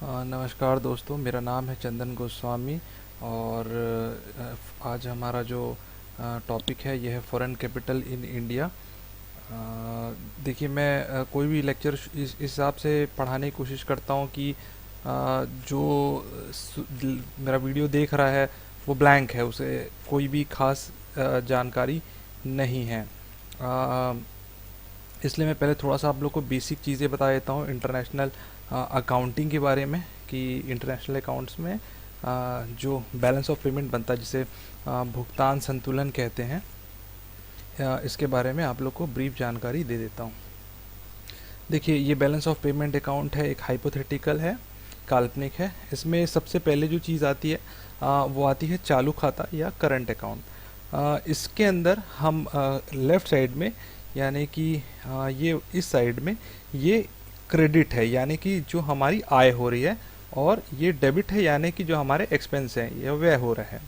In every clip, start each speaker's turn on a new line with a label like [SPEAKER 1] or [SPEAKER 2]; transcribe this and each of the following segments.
[SPEAKER 1] नमस्कार दोस्तों, मेरा नाम है चंदन गोस्वामी। और आज हमारा जो टॉपिक है यह है फॉरेन कैपिटल इन इंडिया। देखिए, मैं कोई भी लेक्चर इस हिसाब से पढ़ाने की कोशिश करता हूँ कि जो मेरा वीडियो देख रहा है वो ब्लैंक है, उसे कोई भी खास जानकारी नहीं है। अ, इसलिए मैं पहले थोड़ा सा आप लोग को बेसिक चीज़ें बता देता हूँ इंटरनेशनल अकाउंटिंग के बारे में, कि इंटरनेशनल अकाउंट्स में जो बैलेंस ऑफ पेमेंट बनता है, जिसे भुगतान संतुलन कहते हैं। इसके बारे में आप लोग को ब्रीफ जानकारी दे देता हूँ। देखिए, ये बैलेंस ऑफ पेमेंट अकाउंट है, एक हाइपोथेटिकल है, काल्पनिक है। इसमें सबसे पहले जो चीज़ आती है वो आती है चालू खाता या करंट अकाउंट। इसके अंदर हम लेफ़्ट साइड में, यानी कि ये इस साइड में ये क्रेडिट है, यानी कि जो हमारी आय हो रही है, और ये डेबिट है, यानी कि जो हमारे एक्सपेंस हैं ये व्यय हो रहा है।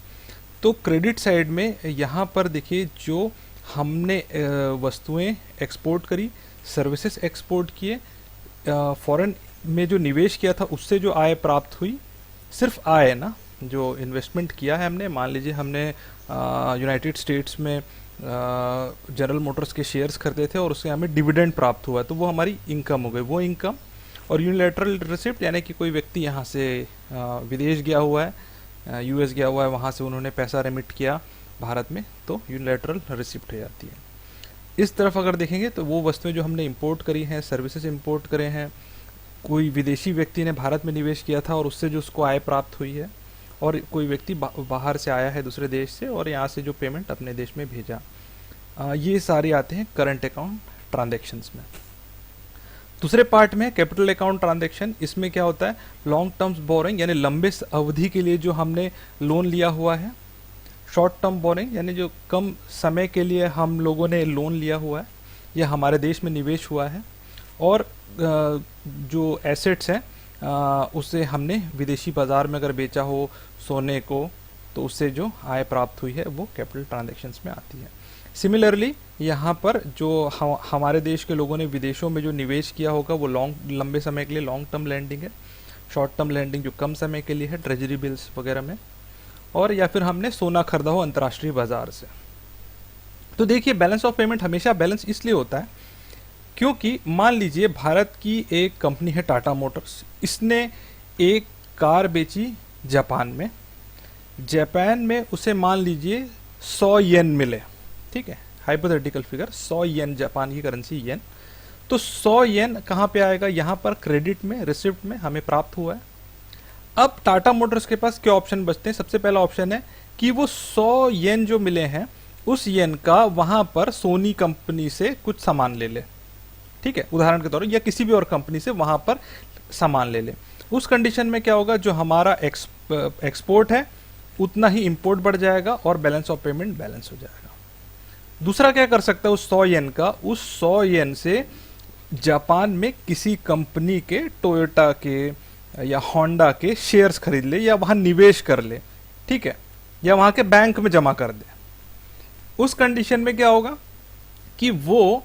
[SPEAKER 1] तो क्रेडिट साइड में यहाँ पर देखिए, जो हमने वस्तुएं एक्सपोर्ट करी, सर्विसेज एक्सपोर्ट किए, फॉरेन में जो निवेश किया था उससे जो आय प्राप्त हुई, सिर्फ आय ना, जो इन्वेस्टमेंट किया है हमने, मान लीजिए हमने यूनाइटेड स्टेट्स में जनरल मोटर्स के शेयर्स खरीदे थे और उससे हमें डिविडेंड प्राप्त हुआ, तो वो हमारी इनकम हो गई, वो इनकम। और यूनिलैटरल रिसिप्ट, यानी कि कोई व्यक्ति यहाँ से विदेश गया हुआ है, यूएस गया हुआ है, वहाँ से उन्होंने पैसा रेमिट किया भारत में, तो यूनिलैटरल रिसिप्ट हो जाती है। इस तरफ अगर देखेंगे तो वो वस्तुएं जो हमने इंपोर्ट करी हैं, सर्विसेज इंपोर्ट करे हैं, कोई विदेशी व्यक्ति ने भारत में निवेश किया था और उससे जो उसको आय प्राप्त हुई है, और कोई व्यक्ति बाहर से आया है दूसरे देश से और यहाँ से जो पेमेंट अपने देश में भेजा, ये सारे आते हैं करंट अकाउंट ट्रांजैक्शंस में। दूसरे पार्ट में कैपिटल अकाउंट ट्रांजैक्शन। इसमें क्या होता है, लॉन्ग टर्म्स बोरिंग, यानी लंबे अवधि के लिए जो हमने लोन लिया हुआ है। शॉर्ट टर्म बोरिंग, यानी जो कम समय के लिए हम लोगों ने लोन लिया हुआ है, यह हमारे देश में निवेश हुआ है। और जो एसेट्स हैं उसे हमने विदेशी बाज़ार में अगर बेचा हो, सोने को, तो उससे जो आय प्राप्त हुई है वो कैपिटल ट्रांजैक्शंस में आती है। सिमिलरली यहाँ पर जो हमारे देश के लोगों ने विदेशों में जो निवेश किया होगा वो लंबे समय के लिए लॉन्ग टर्म लैंडिंग है। शॉर्ट टर्म लैंडिंग जो कम समय के लिए है, ट्रेजरी बिल्स वगैरह में, और या फिर हमने सोना खरीदा हो अंतर्राष्ट्रीय बाजार से। तो देखिए, बैलेंस ऑफ पेमेंट हमेशा बैलेंस इसलिए होता है क्योंकि मान लीजिए भारत की एक कंपनी है टाटा मोटर्स, इसने एक कार बेची जापान में। जापान में उसे मान लीजिए 100 येन मिले, ठीक है, हाइपोथेटिकल फिगर, 100 येन, जापान की करेंसी येन। तो 100 येन कहाँ पे आएगा, यहाँ पर क्रेडिट में, रिसिप्ट में हमें प्राप्त हुआ है। अब टाटा मोटर्स के पास क्या ऑप्शन बचते हैं? सबसे पहला ऑप्शन है कि वो 100 येन जो मिले हैं उस येन का वहां पर सोनी कंपनी से कुछ सामान ले ले, ठीक है, उदाहरण के तौर पर, या किसी भी और कंपनी से वहां पर सामान ले ले। उस कंडीशन में क्या होगा, जो हमारा एक्सपोर्ट है उतना ही इंपोर्ट बढ़ जाएगा और बैलेंस ऑफ पेमेंट बैलेंस हो जाएगा। दूसरा क्या कर सकता है, उस 100 येन का, उस 100 येन से जापान में किसी कंपनी के, टोयोटा के या होंडा के शेयर्स खरीद ले, या वहां निवेश कर ले, ठीक है, या वहां के बैंक में जमा कर दे। उस कंडीशन में क्या होगा कि वो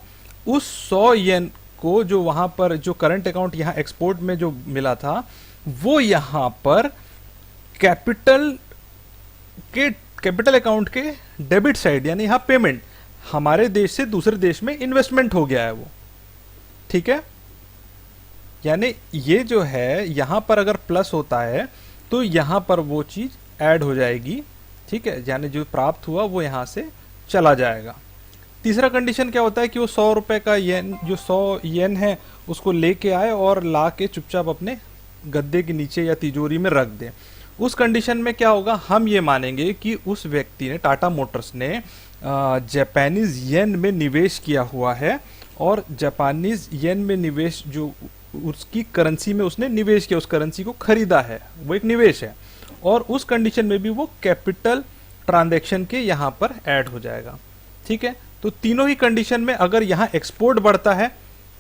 [SPEAKER 1] उस 100 येन को, जो वहां पर जो करंट अकाउंट यहां एक्सपोर्ट में जो मिला था, वो यहां पर कैपिटल अकाउंट के डेबिट साइड, यानी यहां पेमेंट, हमारे देश से दूसरे देश में इन्वेस्टमेंट हो गया है वो, ठीक है। यानी ये जो है यहां पर अगर प्लस होता है तो यहां पर वो चीज ऐड हो जाएगी, ठीक है, यानी जो प्राप्त हुआ वो यहां से चला जाएगा। तीसरा कंडीशन क्या होता है कि वो 100 रुपए का येन, जो 100 येन है, उसको लेके आए और ला के चुपचाप अपने गद्दे के नीचे या तिजोरी में रख दे। उस कंडीशन में क्या होगा, हम ये मानेंगे कि उस व्यक्ति ने, टाटा मोटर्स ने, जापानीज येन में निवेश किया हुआ है, और जापानीज येन में निवेश, जो उसकी करेंसी में उसने निवेश किया, उस करेंसी को खरीदा है, वो एक निवेश है, और उस कंडीशन में भी वो कैपिटल ट्रांजैक्शन के यहां पर ऐड हो जाएगा, ठीक है। तो तीनों ही कंडीशन में अगर यहां एक्सपोर्ट बढ़ता है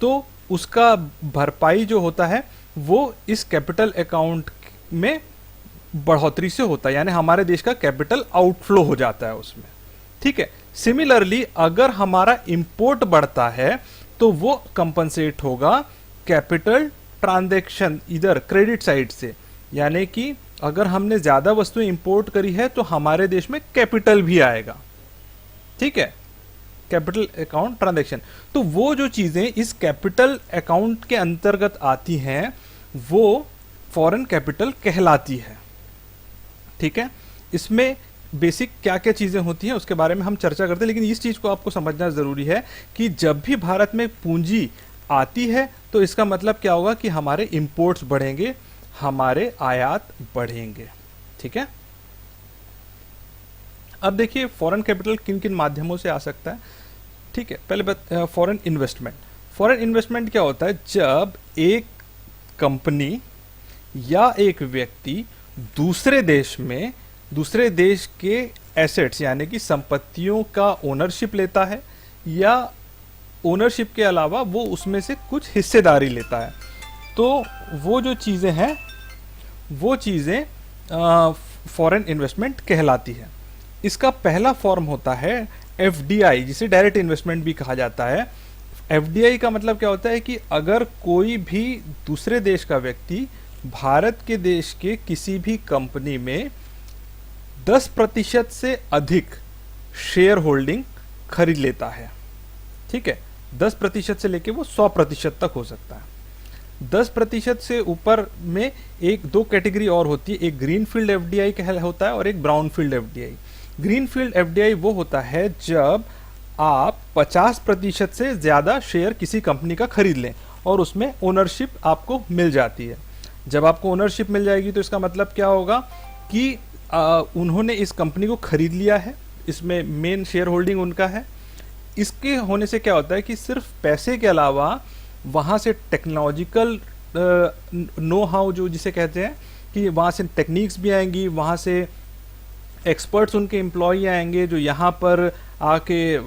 [SPEAKER 1] तो उसका भरपाई जो होता है वो इस कैपिटल अकाउंट में बढ़ोतरी से होता है, यानी हमारे देश का कैपिटल आउटफ्लो हो जाता है उसमें, ठीक है। सिमिलरली अगर हमारा इंपोर्ट बढ़ता है तो वो कंपनसेट होगा कैपिटल ट्रांजैक्शन इधर क्रेडिट साइड से, यानी कि अगर हमने ज्यादा वस्तुएं इंपोर्ट करी है तो हमारे देश में कैपिटल भी आएगा, ठीक है, कैपिटल अकाउंट ट्रांजैक्शन। तो वो जो चीजें इस कैपिटल अकाउंट के अंतर्गत आती हैं वो फॉरेन कैपिटल कहलाती है, ठीक है। इसमें बेसिक क्या क्या चीजें होती हैं उसके बारे में हम चर्चा करते हैं, लेकिन इस चीज को आपको समझना जरूरी है कि जब भी भारत में पूंजी आती है तो इसका मतलब क्या होगा कि हमारे इंपोर्ट्स बढ़ेंगे, हमारे आयात बढ़ेंगे, ठीक है। अब देखिए फॉरेन कैपिटल किन किन माध्यमों से आ सकता है, ठीक है। पहले फॉरेन इन्वेस्टमेंट। फॉरेन इन्वेस्टमेंट क्या होता है, जब एक कंपनी या एक व्यक्ति दूसरे देश में दूसरे देश के एसेट्स यानी कि संपत्तियों का ओनरशिप लेता है, या ओनरशिप के अलावा वो उसमें से कुछ हिस्सेदारी लेता है, तो वो जो चीज़ें हैं वो चीज़ें फॉरेन इन्वेस्टमेंट कहलाती है। इसका पहला फॉर्म होता है एफडीआई, जिसे डायरेक्ट इन्वेस्टमेंट भी कहा जाता है। एफडीआई का मतलब क्या होता है कि अगर कोई भी दूसरे देश का व्यक्ति भारत के देश के किसी भी कंपनी में 10% से अधिक शेयर होल्डिंग खरीद लेता है, ठीक है, 10% से लेके वो 100% तक हो सकता है। 10% से ऊपर में एक दो कैटेगरी और होती है, एक ग्रीन फील्ड एफडीआई होता है और एक brown field FDI. Green field FDI वो होता है जब आप 50% से ज्यादा शेयर किसी कंपनी का खरीद लें और उसमें ओनरशिप आपको मिल जाती है। जब आपको ओनरशिप मिल जाएगी तो इसका मतलब क्या होगा कि उन्होंने इस कंपनी को खरीद लिया है, इसमें मेन शेयर होल्डिंग उनका है। इसके होने से क्या होता है कि सिर्फ पैसे के अलावा वहाँ से टेक्नोलॉजिकल नो हाउ जो जिसे कहते हैं कि वहाँ से टेक्निक्स भी आएंगी, वहाँ से एक्सपर्ट्स उनके एम्प्लॉय आएंगे जो यहाँ पर आके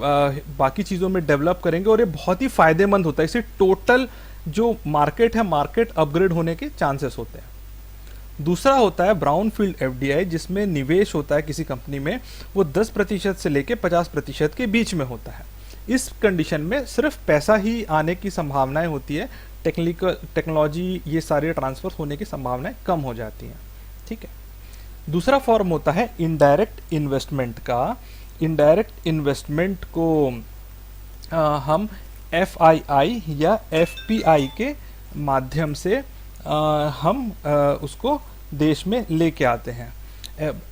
[SPEAKER 1] बाकी चीज़ों में डेवलप करेंगे, और ये बहुत ही फायदेमंद होता है। इससे टोटल जो मार्केट है, मार्केट अपग्रेड होने के चांसेस होते हैं। दूसरा होता है ब्राउन फील्ड एफडीआई, जिसमें निवेश होता है किसी कंपनी में, वो 10% से लेके 50% के बीच में होता है। इस कंडीशन में सिर्फ पैसा ही आने की संभावनाएं होती है, टेक्नोलॉजी ये सारे ट्रांसफर होने की संभावनाएं कम हो जाती हैं, ठीक है। दूसरा फॉर्म होता है इनडायरेक्ट इन्वेस्टमेंट का। इनडायरेक्ट इन्वेस्टमेंट को हम एफआईआई या एफपीआई के माध्यम से हम उसको देश में लेके आते हैं।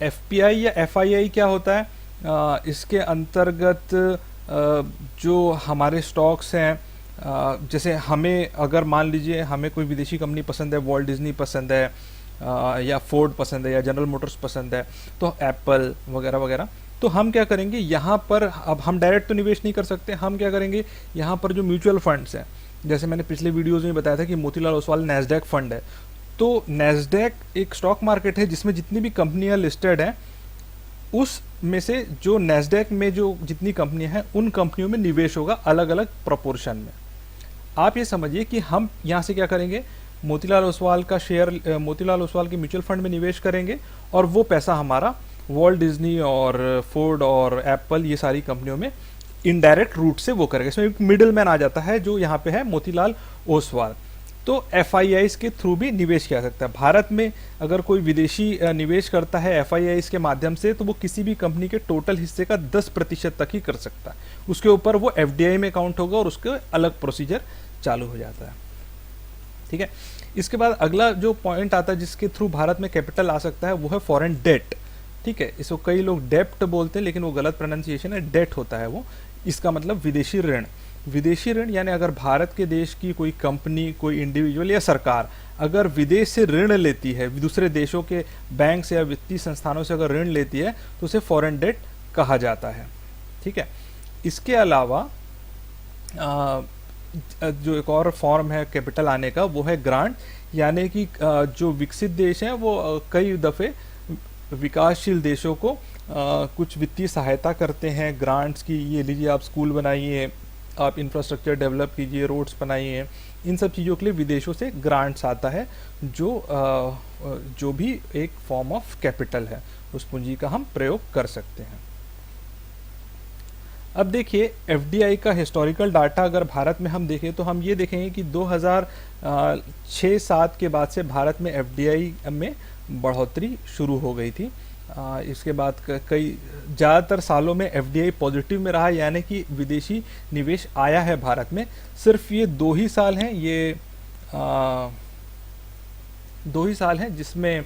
[SPEAKER 1] एफपीआई या एफआईआई क्या होता है, इसके अंतर्गत जो हमारे स्टॉक्स हैं, जैसे हमें अगर मान लीजिए हमें कोई विदेशी कंपनी पसंद है, वॉल्ट डिज्नी पसंद है, या फोर्ड पसंद है, या जनरल मोटर्स पसंद है, तो एप्पल वगैरह वगैरह, तो हम क्या करेंगे यहाँ पर, अब हम डायरेक्ट तो निवेश नहीं कर सकते, हम क्या करेंगे यहाँ पर जो म्यूचुअल फंड्स हैं, जैसे मैंने पिछले वीडियोज़ में बताया था कि मोतीलाल ओसवाल नैस्डैक फंड है, तो नैस्डैक एक स्टॉक मार्केट है जिसमें जितनी भी कंपनियां लिस्टेड हैं उस में से जो नैस्डैक में जो जितनी कंपनियां हैं उन कंपनियों में निवेश होगा अलग अलग प्रोपोर्शन में। आप ये समझिए कि हम यहाँ से क्या करेंगे, मोतीलाल ओसवाल का शेयर, मोतीलाल ओसवाल के म्यूचुअल फंड में निवेश करेंगे और वो पैसा हमारा वॉल्ट डिज्नी और फोर्ड और एप्पल ये सारी कंपनियों में इनडायरेक्ट रूट से वो करेगा। इसमें एक मिडिल मैन आ जाता है जो यहाँ पे है मोतीलाल ओसवाल। तो एफआईआईस के थ्रू भी निवेश किया सकता है। भारत में अगर कोई विदेशी निवेश करता है एफआईआईस के माध्यम से तो वो किसी भी कंपनी के टोटल हिस्से का 10% तक ही कर सकता है, उसके ऊपर वो एफडीआई में काउंट होगा और उसके अलग प्रोसीजर चालू हो जाता है, ठीक है। इसके बाद अगला जो पॉइंट आता है जिसके थ्रू भारत में कैपिटल आ सकता है वो है फॉरेन डेट, ठीक है। इसको कई लोग डेप्ट बोलते हैं लेकिन वो गलत प्रोनाउंसिएशन है, डेट होता है वो। इसका मतलब विदेशी ऋण। विदेशी ऋण यानी अगर भारत के देश की कोई कंपनी, कोई इंडिविजुअल या सरकार अगर विदेश से ऋण लेती है, दूसरे देशों के बैंक से या वित्तीय संस्थानों से अगर ऋण लेती है तो उसे फॉरेन डेट कहा जाता है, ठीक है। इसके अलावा जो एक और फॉर्म है कैपिटल आने का वो है ग्रांट, यानी कि जो विकसित देश हैं वो कई दफ़े विकासशील देशों को कुछ वित्तीय सहायता करते हैं ग्रांट्स की। ये लीजिए आप स्कूल बनाइए, आप इंफ्रास्ट्रक्चर डेवलप कीजिए, रोड्स बनाइए, इन सब चीज़ों के लिए विदेशों से ग्रांट्स आता है जो भी एक फॉर्म ऑफ कैपिटल है, उस पूंजी का हम प्रयोग कर सकते हैं। अब देखिए एफडीआई का हिस्टोरिकल डाटा अगर भारत में हम देखें तो हम ये देखेंगे कि 2006-7 के बाद से भारत में एफडीआई में बढ़ोतरी शुरू हो गई थी। इसके बाद कई ज़्यादातर सालों में एफडीआई पॉजिटिव में रहा, यानी कि विदेशी निवेश आया है भारत में। सिर्फ ये 2 ही साल हैं, ये 2 ही साल हैं जिसमें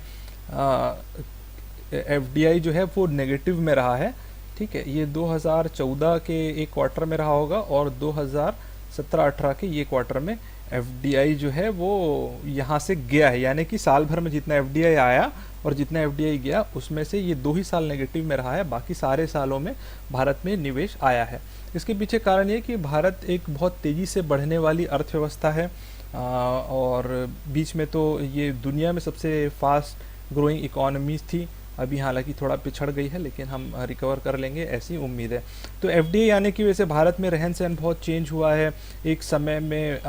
[SPEAKER 1] एफडीआई जो है वो नेगेटिव में रहा है। ठीक है, ये 2014 के एक क्वार्टर में रहा होगा और 2017-18 के ये क्वार्टर में एफडीआई जो है वो यहाँ से गया है, यानी कि साल भर में जितना एफडीआई आया और जितना एफडीआई गया उसमें से ये 2 ही साल नेगेटिव में रहा है, बाकी सारे सालों में भारत में निवेश आया है। इसके पीछे कारण ये कि भारत एक बहुत तेज़ी से बढ़ने वाली अर्थव्यवस्था है, और बीच में तो ये दुनिया में सबसे फास्ट ग्रोइंग इकोनॉमीज थी। अभी हालांकि थोड़ा पिछड़ गई है, लेकिन हम रिकवर कर लेंगे ऐसी उम्मीद है। तो एफडीआई आने की वजह से भारत में रहन सहन बहुत चेंज हुआ है। एक समय में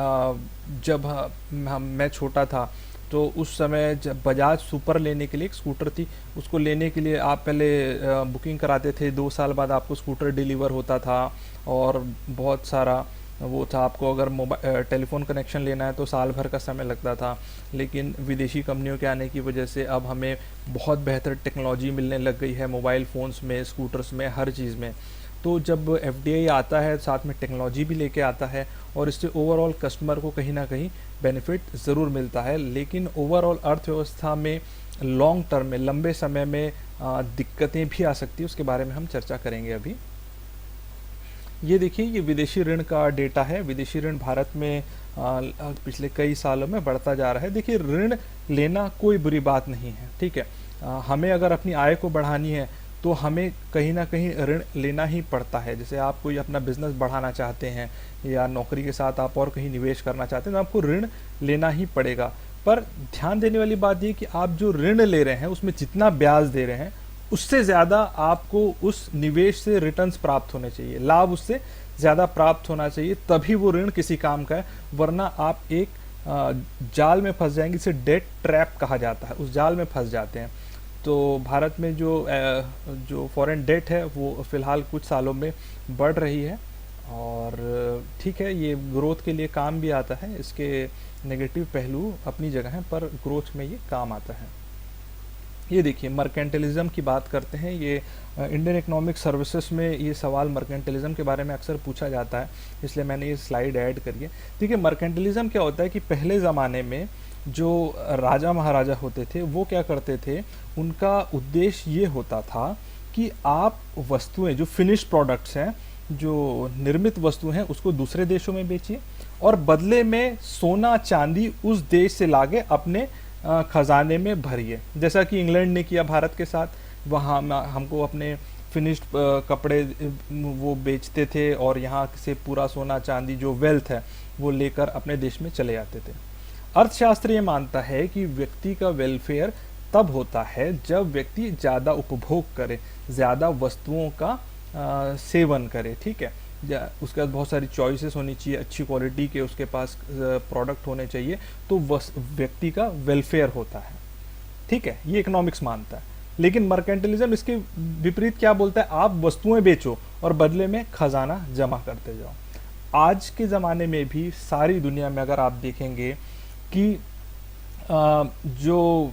[SPEAKER 1] जब मैं छोटा था तो उस समय जब बजाज सुपर लेने के लिए एक स्कूटर थी, उसको लेने के लिए आप पहले बुकिंग कराते थे, 2 साल बाद आपको स्कूटर डिलीवर होता था, और बहुत सारा वो था। आपको अगर मोबाइल टेलीफोन कनेक्शन लेना है तो साल भर का समय लगता था। लेकिन विदेशी कंपनियों के आने की वजह से अब हमें बहुत बेहतर टेक्नोलॉजी मिलने लग गई है, मोबाइल फ़ोन्स में, स्कूटर्स में, हर चीज़ में। तो जब एफडीआई आता है साथ में टेक्नोलॉजी भी लेके आता है, और इससे ओवरऑल कस्टमर को कहीं ना कहीं बेनिफिट ज़रूर मिलता है। लेकिन ओवरऑल अर्थव्यवस्था में लॉन्ग टर्म में, लंबे समय में दिक्कतें भी आ सकती है, उसके बारे में हम चर्चा करेंगे अभी। ये देखिए, ये विदेशी ऋण का डेटा है। विदेशी ऋण भारत में पिछले कई सालों में बढ़ता जा रहा है। देखिए, ऋण लेना कोई बुरी बात नहीं है, ठीक है। हमें अगर अपनी आय को बढ़ानी है तो हमें कहीं ना कहीं ऋण लेना ही पड़ता है। जैसे आप कोई अपना बिजनेस बढ़ाना चाहते हैं या नौकरी के साथ आप और कहीं निवेश करना चाहते हैं तो आपको ऋण लेना ही पड़ेगा। पर ध्यान देने वाली बात ये कि आप जो ऋण ले रहे हैं उसमें जितना ब्याज दे रहे हैं उससे ज़्यादा आपको उस निवेश से रिटर्न्स प्राप्त होने चाहिए, लाभ उससे ज़्यादा प्राप्त होना चाहिए, तभी वो ऋण किसी काम का है। वरना आप एक जाल में फंस जाएंगे, इसे डेट ट्रैप कहा जाता है, उस जाल में फंस जाते हैं। तो भारत में जो फॉरेन डेट है वो फ़िलहाल कुछ सालों में बढ़ रही है, और ठीक है, ये ग्रोथ के लिए काम भी आता है। इसके नेगेटिव पहलू अपनी जगह हैं, पर ग्रोथ में ये काम आता है। ये देखिए, मर्केंटलिज्म की बात करते हैं। ये इंडियन इकोनॉमिक सर्विसेज में ये सवाल मर्केंटलिज्म के बारे में अक्सर पूछा जाता है, इसलिए मैंने ये स्लाइड ऐड करी है। देखिए, मर्केंटलिज्म क्या होता है कि पहले ज़माने में जो राजा महाराजा होते थे वो क्या करते थे, उनका उद्देश्य ये होता था कि आप वस्तुएं, जो फिनिश्ड प्रोडक्ट्स हैं, जो निर्मित वस्तु हैं, उसको दूसरे देशों में बेचिए और बदले में सोना चांदी उस देश से लाके अपने खजाने में भरिए। जैसा कि इंग्लैंड ने किया भारत के साथ, वहाँ हमको अपने फिनिश्ड कपड़े वो बेचते थे और यहाँ से पूरा सोना चांदी जो वेल्थ है वो लेकर अपने देश में चले जाते थे। अर्थशास्त्र ये मानता है कि व्यक्ति का वेलफेयर तब होता है जब व्यक्ति ज़्यादा उपभोग करे, ज़्यादा वस्तुओं का सेवन करे, ठीक है। उसके बाद बहुत सारी चॉइसेस होनी चाहिए, अच्छी क्वालिटी के उसके पास प्रोडक्ट होने चाहिए, तो व्यक्ति का वेलफेयर होता है, ठीक है। ये इकोनॉमिक्स मानता है। लेकिन मर्केंटलिज्म इसके विपरीत क्या बोलता है, आप वस्तुएं बेचो और बदले में खजाना जमा करते जाओ। आज के ज़माने में भी सारी दुनिया में अगर आप देखेंगे कि जो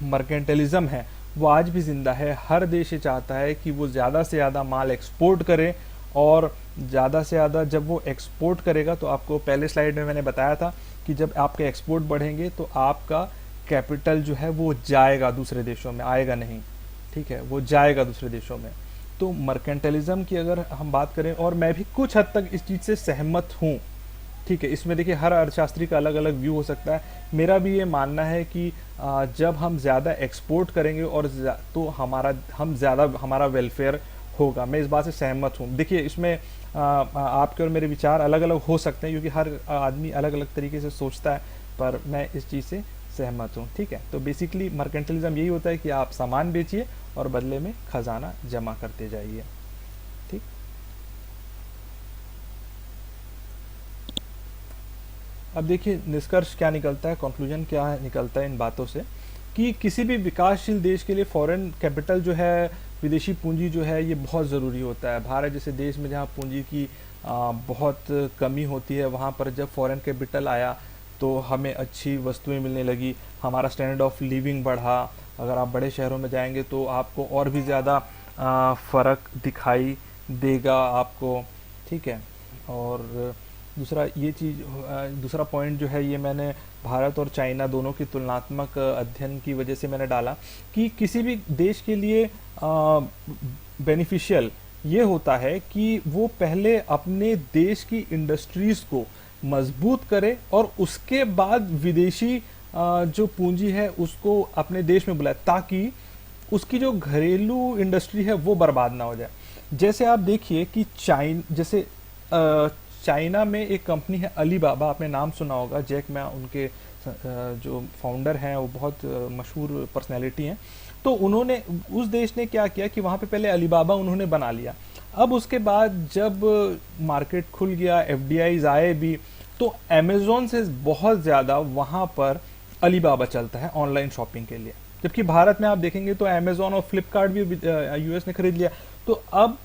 [SPEAKER 1] मर्केंटलिज्म है वो आज भी ज़िंदा है। हर देश ये चाहता है कि वो ज़्यादा से ज़्यादा माल एक्सपोर्ट करे, और ज़्यादा से ज़्यादा जब वो एक्सपोर्ट करेगा, तो आपको पहले स्लाइड में मैंने बताया था कि जब आपके एक्सपोर्ट बढ़ेंगे तो आपका कैपिटल जो है वो जाएगा दूसरे देशों में, आएगा नहीं, ठीक है, वो जाएगा दूसरे देशों में। तो मर्केंटलिज्म की अगर हम बात करें, और मैं भी कुछ हद तक इस चीज़ से सहमत हूँ, ठीक है। इसमें देखिए, हर अर्थशास्त्री का अलग अलग व्यू हो सकता है। मेरा भी ये मानना है कि जब हम ज़्यादा एक्सपोर्ट करेंगे और तो हमारा वेलफेयर होगा। मैं इस बात से सहमत हूँ। देखिए, इसमें आपके और मेरे विचार अलग अलग हो सकते हैं क्योंकि हर आदमी अलग अलग तरीके से सोचता है, पर मैं इस चीज़ से सहमत हूँ, ठीक है। तो बेसिकली मर्केंटलिज्म यही होता है कि आप सामान बेचिए और बदले में खजाना जमा करते जाइए, ठीक। अब देखिए, निष्कर्ष क्या निकलता है, कंक्लूजन क्या निकलता है इन बातों से, कि किसी भी विकासशील देश के लिए फॉरेन कैपिटल जो है विदेशी पूंजी जो है ये बहुत ज़रूरी होता है। भारत जैसे देश में जहाँ पूंजी की बहुत कमी होती है, वहाँ पर जब फॉरेन कैपिटल आया तो हमें अच्छी वस्तुएं मिलने लगी, हमारा स्टैंडर्ड ऑफ लिविंग बढ़ा। अगर आप बड़े शहरों में जाएंगे तो आपको और भी ज़्यादा फ़र्क दिखाई देगा आपको, ठीक है। और दूसरा ये चीज़, दूसरा पॉइंट जो है ये मैंने भारत और चाइना दोनों की तुलनात्मक अध्ययन की वजह से मैंने डाला कि किसी भी देश के लिए बेनिफिशियल ये होता है कि वो पहले अपने देश की इंडस्ट्रीज़ को मजबूत करे और उसके बाद विदेशी जो पूंजी है उसको अपने देश में बुलाए, ताकि उसकी जो घरेलू इंडस्ट्री है वो बर्बाद ना हो जाए। जैसे आप देखिए कि चाइना में एक कंपनी है अलीबाबा, आपने नाम सुना होगा, जैक मा उनके जो फाउंडर हैं वो बहुत मशहूर पर्सनैलिटी हैं। तो उन्होंने, उस देश ने क्या किया कि वहाँ पे पहले अलीबाबा उन्होंने बना लिया। अब उसके बाद जब मार्केट खुल गया, एफडीआईज आए भी, तो अमेज़न से बहुत ज़्यादा वहाँ पर अलीबाबा चलता है ऑनलाइन शॉपिंग के लिए। जबकि भारत में आप देखेंगे तो अमेज़न और फ्लिपकार्ट भी यूएस ने खरीद लिया। तो अब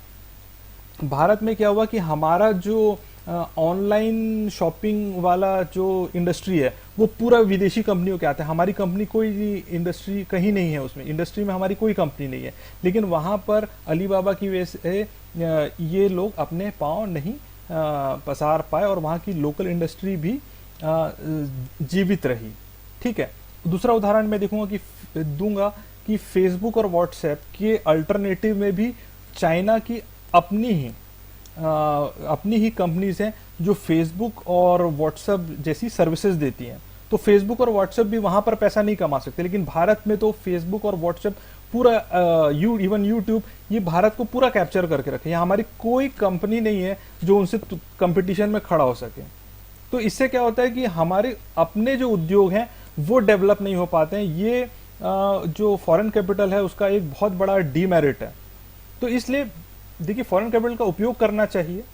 [SPEAKER 1] भारत में क्या हुआ कि हमारा जो ऑनलाइन शॉपिंग वाला जो इंडस्ट्री है वो पूरा विदेशी कंपनियों के आता है। हमारी कंपनी कोई इंडस्ट्री कहीं नहीं है, उसमें इंडस्ट्री में हमारी कोई कंपनी नहीं है। लेकिन वहाँ पर अलीबाबा की वजह से ये लोग अपने पाँव नहीं पसार पाए और वहाँ की लोकल इंडस्ट्री भी जीवित रही, ठीक है। दूसरा उदाहरण मैं दूंगा कि फेसबुक और व्हाट्सएप के अल्टरनेटिव में भी चाइना की अपनी ही कंपनीज हैं जो फेसबुक और व्हाट्सएप जैसी सर्विसेज देती हैं। तो फेसबुक और व्हाट्सएप भी वहां पर पैसा नहीं कमा सकते, लेकिन भारत में तो फेसबुक और व्हाट्सएप पूरा इवन यूट्यूब, ये भारत को पूरा कैप्चर करके रखे। यहाँ हमारी कोई कंपनी नहीं है जो उनसे कंपटीशन में खड़ा हो सके। तो इससे क्या होता है कि हमारे अपने जो उद्योग हैं वो डेवलप नहीं हो पाते हैं। ये जो फॉरेन कैपिटल है उसका एक बहुत बड़ा डीमेरिट है। तो इसलिए देखिए, फॉरेन कैपिटल का उपयोग करना चाहिए,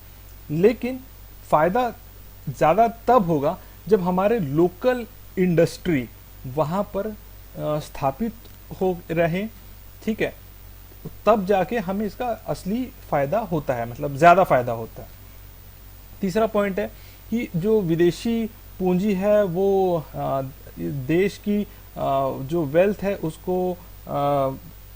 [SPEAKER 1] लेकिन फायदा ज़्यादा तब होगा जब हमारे लोकल इंडस्ट्री वहाँ पर स्थापित हो रहे, ठीक है। तब जाके हमें इसका असली फायदा होता है, मतलब ज़्यादा फायदा होता है। तीसरा पॉइंट है कि जो विदेशी पूंजी है वो देश की जो वेल्थ है उसको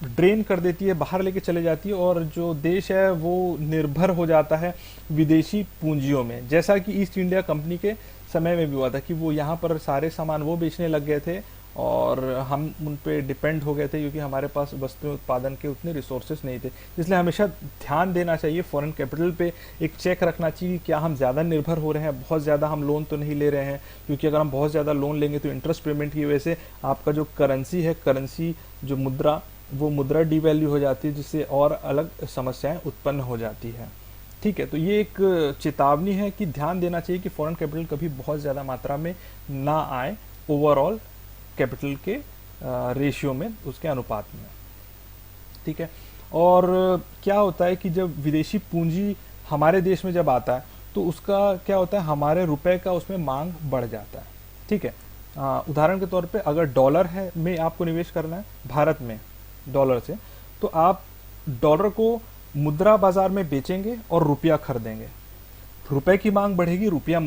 [SPEAKER 1] ड्रेन कर देती है, बाहर लेके चले जाती है, और जो देश है वो निर्भर हो जाता है विदेशी पूंजियों में। जैसा कि ईस्ट इंडिया कंपनी के समय में भी हुआ था कि वो यहाँ पर सारे सामान वो बेचने लग गए थे और हम उन पे डिपेंड हो गए थे, क्योंकि हमारे पास वस्तु उत्पादन के उतने रिसोर्सेज नहीं थे। इसलिए हमेशा ध्यान देना चाहिए फॉरेन कैपिटल पे, एक चेक रखना चाहिए कि क्या हम ज़्यादा निर्भर हो रहे हैं, बहुत ज़्यादा हम लोन तो नहीं ले रहे हैं। क्योंकि अगर हम बहुत ज़्यादा लोन लेंगे तो इंटरेस्ट पेमेंट की वजह से आपका जो करेंसी है, करेंसी जो मुद्रा, वो मुद्रा डिवैल्यू हो जाती है, जिससे और अलग समस्याएं उत्पन्न हो जाती है, ठीक है। तो ये एक चेतावनी है कि ध्यान देना चाहिए कि फॉरेन कैपिटल कभी बहुत ज़्यादा मात्रा में ना आए ओवरऑल कैपिटल के रेशियो में, उसके अनुपात में, ठीक है। और क्या होता है कि जब विदेशी पूंजी हमारे देश में जब आता है तो उसका क्या होता है, हमारे रुपए का उसमें मांग बढ़ जाता है, ठीक है। उदाहरण के तौर पे अगर डॉलर है में आपको निवेश करना है भारत में डॉलर से, तो आप डॉलर को मुद्रा बाजार में बेचेंगे और रुपया खरीदेंगे। रुपए की मांग बढ़ेगी, रुपया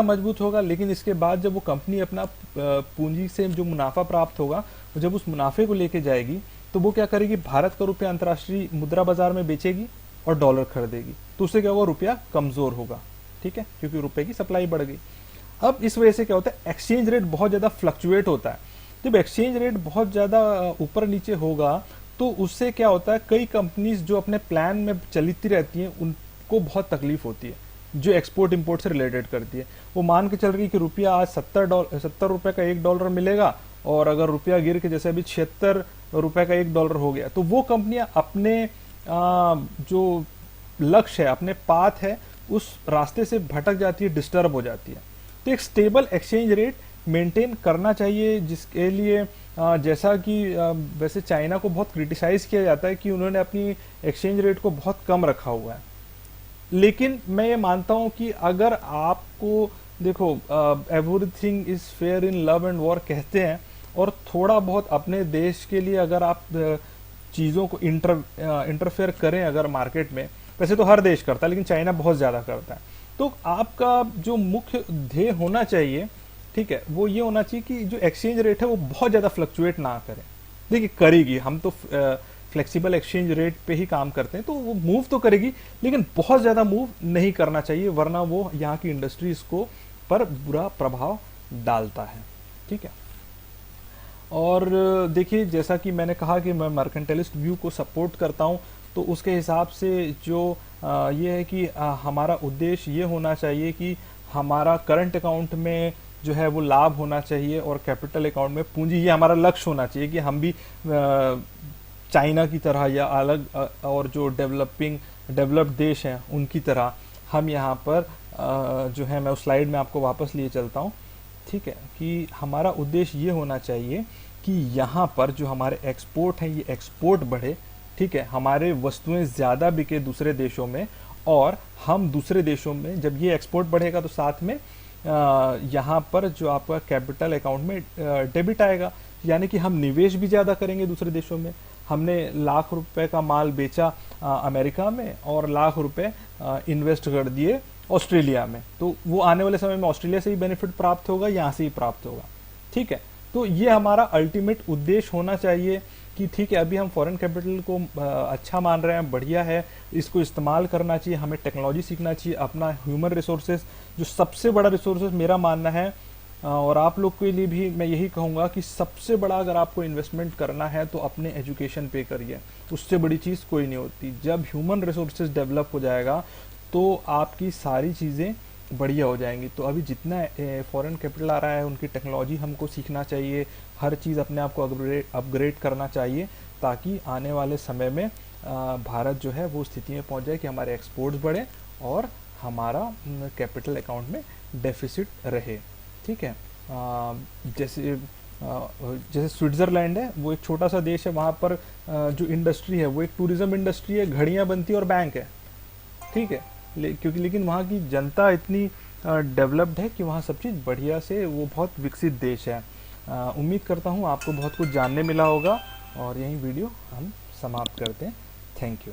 [SPEAKER 1] मजबूत होगा, लेकिन इसके बाद जब वो कंपनी अपना पूंजी से जो मुनाफा प्राप्त होगा, जब उस मुनाफे को लेके जाएगी तो वो क्या करेगी, भारत का रुपया अंतर्राष्ट्रीय मुद्रा बाजार में बेचेगी और डॉलर खरीदेगी। तो उससे क्या होगा, रुपया कमजोर होगा, ठीक है, क्योंकि रुपए की सप्लाई बढ़ गई। अब इस वजह से क्या होता है, एक्सचेंज रेट बहुत ज़्यादा फ्लक्चुएट होता है। जब एक्सचेंज रेट बहुत ज़्यादा ऊपर नीचे होगा तो उससे क्या होता है, कई कंपनीज जो अपने प्लान में चलती रहती हैं उनको बहुत तकलीफ होती है, जो एक्सपोर्ट इंपोर्ट से रिलेटेड करती है। वो मान के चल रही है कि रुपया आज 70 रुपए का $1 मिलेगा, और अगर रुपया गिर के जैसे अभी 76 रुपए का $1 हो गया, तो वो कंपनियां अपने जो लक्ष्य है, अपने पाथ है, उस रास्ते से भटक जाती है, डिस्टर्ब हो जाती है। तो एक स्टेबल एक्सचेंज रेट मेंटेन करना चाहिए, जिसके लिए जैसा कि वैसे चाइना को बहुत क्रिटिसाइज किया जाता है कि उन्होंने अपनी एक्सचेंज रेट को बहुत कम रखा हुआ है। लेकिन मैं ये मानता हूँ कि अगर आपको देखो, everything is fair in love and war कहते हैं, और थोड़ा बहुत अपने देश के लिए अगर आप चीज़ों को इंटरफेयर करें अगर मार्केट में, वैसे तो हर देश करता है लेकिन चाइना बहुत ज़्यादा करता है, तो आपका जो मुख्य ध्येय होना चाहिए, ठीक है, वो ये होना चाहिए कि जो एक्सचेंज रेट है वो बहुत ज़्यादा फ्लक्चुएट ना करे। देखिए करेगी, हम तो फ्लेक्सिबल एक्सचेंज रेट पे ही काम करते हैं, तो वो मूव तो करेगी लेकिन बहुत ज़्यादा मूव नहीं करना चाहिए, वरना वो यहाँ की इंडस्ट्रीज को पर बुरा प्रभाव डालता है। ठीक है, और देखिए जैसा कि मैंने कहा कि मैं मर्केंटाइलिस्ट व्यू को सपोर्ट करता हूँ, तो उसके हिसाब से जो ये है कि हमारा उद्देश्य ये होना चाहिए कि हमारा करंट अकाउंट में जो है वो लाभ होना चाहिए और कैपिटल अकाउंट में पूंजी, ये हमारा लक्ष्य होना चाहिए कि हम भी चाइना की तरह या अलग और जो डेवलप्ड देश हैं उनकी तरह हम यहाँ पर जो है, मैं उस स्लाइड में आपको वापस लिए चलता हूँ। ठीक है, कि हमारा उद्देश्य ये होना चाहिए कि यहाँ पर जो हमारे एक्सपोर्ट हैं ये एक्सपोर्ट बढ़े, ठीक है, हमारे वस्तुएं ज़्यादा बिके दूसरे देशों में, और हम दूसरे देशों में जब ये एक्सपोर्ट बढ़ेगा तो साथ में यहाँ पर जो आपका कैपिटल अकाउंट में डेबिट आएगा, यानी कि हम निवेश भी ज़्यादा करेंगे दूसरे देशों में। हमने लाख रुपए का माल बेचा अमेरिका में और लाख रुपए इन्वेस्ट कर दिए ऑस्ट्रेलिया में, तो वो आने वाले समय में ऑस्ट्रेलिया से ही बेनिफिट प्राप्त होगा, यहाँ से ही प्राप्त होगा। ठीक है, तो ये हमारा अल्टीमेट उद्देश्य होना चाहिए कि ठीक है, अभी हम फॉरेन कैपिटल को अच्छा मान रहे हैं, बढ़िया है, इसको इस्तेमाल करना चाहिए, हमें टेक्नोलॉजी सीखना चाहिए, अपना ह्यूमन रिसोर्सेज जो सबसे बड़ा रिसोर्सेज मेरा मानना है, और आप लोग के लिए भी मैं यही कहूँगा कि सबसे बड़ा अगर आपको इन्वेस्टमेंट करना है तो अपने एजुकेशन पे करिए, उससे बड़ी चीज़ कोई नहीं होती। जब ह्यूमन रिसोर्सेज डेवलप हो जाएगा तो आपकी सारी चीज़ें बढ़िया हो जाएंगी। तो अभी जितना फॉरेन कैपिटल आ रहा है उनकी टेक्नोलॉजी हमको सीखना चाहिए, हर चीज़ अपने आप को अपग्रेड करना चाहिए, ताकि आने वाले समय में भारत जो है वो स्थिति में पहुंच जाए कि हमारे एक्सपोर्ट्स बढ़े और हमारा कैपिटल अकाउंट में डेफिसिट रहे। ठीक है, जैसे स्विट्ज़रलैंड है, वो एक छोटा सा देश है, वहाँ पर जो इंडस्ट्री है वो एक टूरिज्म इंडस्ट्री है, घड़ियाँ बनती है और बैंक है। ठीक है, क्योंकि लेकिन वहाँ की जनता इतनी डेवलप्ड है कि वहाँ सब चीज़ बढ़िया से, वो बहुत विकसित देश है। उम्मीद करता हूँ आपको बहुत कुछ जानने मिला होगा, और यही वीडियो हम समाप्त करते हैं। Thank you.